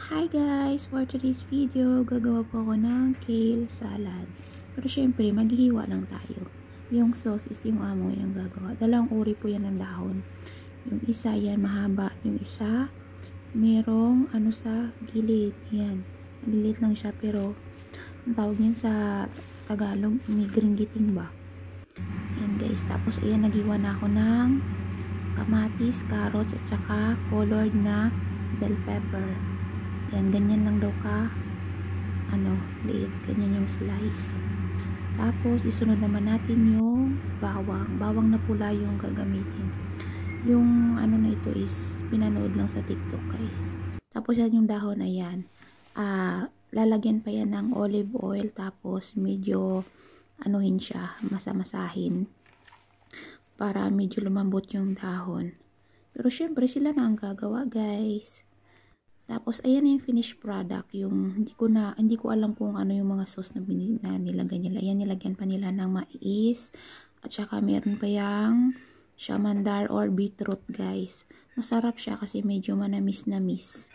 Hi guys! For today's video, gagawa po ako ng kale salad. Pero syempre, maghihiwa lang tayo. Yung sauce is yung amo yung gagawa. Dalawang uri po yan ng dahon. Yung isa yan mahaba. Yung isa, merong ano sa gilid. Yan. Maliliit lang siya pero ang tawag niyan sa Tagalog, may gringgiting ba? Yan guys. Tapos ayan, naghiwa na ako ng kamatis, carrots, at saka colored na bell pepper. Yan, ganyan lang daw ka liit, ganyan yung slice. Tapos isunod naman natin yung bawang na pula yung gagamitin. Yung na ito is pinanood lang sa TikTok guys. Tapos yan yung dahon, ayan, lalagyan pa yan ng olive oil, tapos medyo siya, masamasahin para medyo lumambot yung dahon. Pero syempre sila na ang gagawa guys. Tapos ayan na yung finished product, yung hindi ko alam kung ano yung mga sauce na nilagay nila. Ayan, nilagyan pa nila ng mais at saka meron pa yang shamandar or beetroot guys. Masarap siya kasi medyo manamis-namis.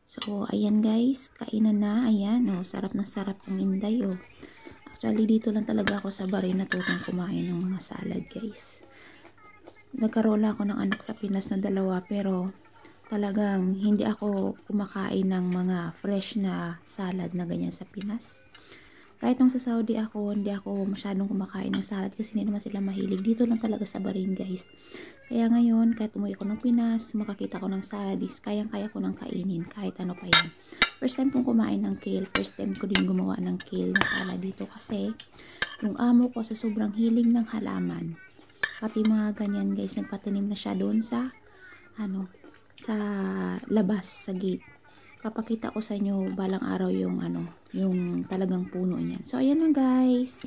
So ayan guys, kainan na. Ayan, sarap na sarap ng inday Actually dito lang talaga ako sa Bahrain natutong kumain ng mga salad guys. Nagkarola ako ng anak sa Pinas na 2 pero talagang hindi ako kumakain ng mga fresh na salad na ganyan sa Pinas. Kahit nung sa Saudi ako, hindi ako masyadong kumakain ng salad kasi hindi naman sila mahilig. Dito lang talaga sa Bahrain guys. Kaya ngayon, kahit umuwi ako ng Pinas, makakita ko ng salad is kayang-kaya ko nang kainin kahit ano pa yan. First time kong kumain ng kale. First time ko din gumawa ng kale na salad dito kasi yung amo ko sa sobrang hiling ng halaman. Pati mga ganyan guys, nagpatanim na siya doon sa sa labas, sa gate. Papakita ko sa inyo balang araw yung yung talagang puno niyan. So ayan na guys.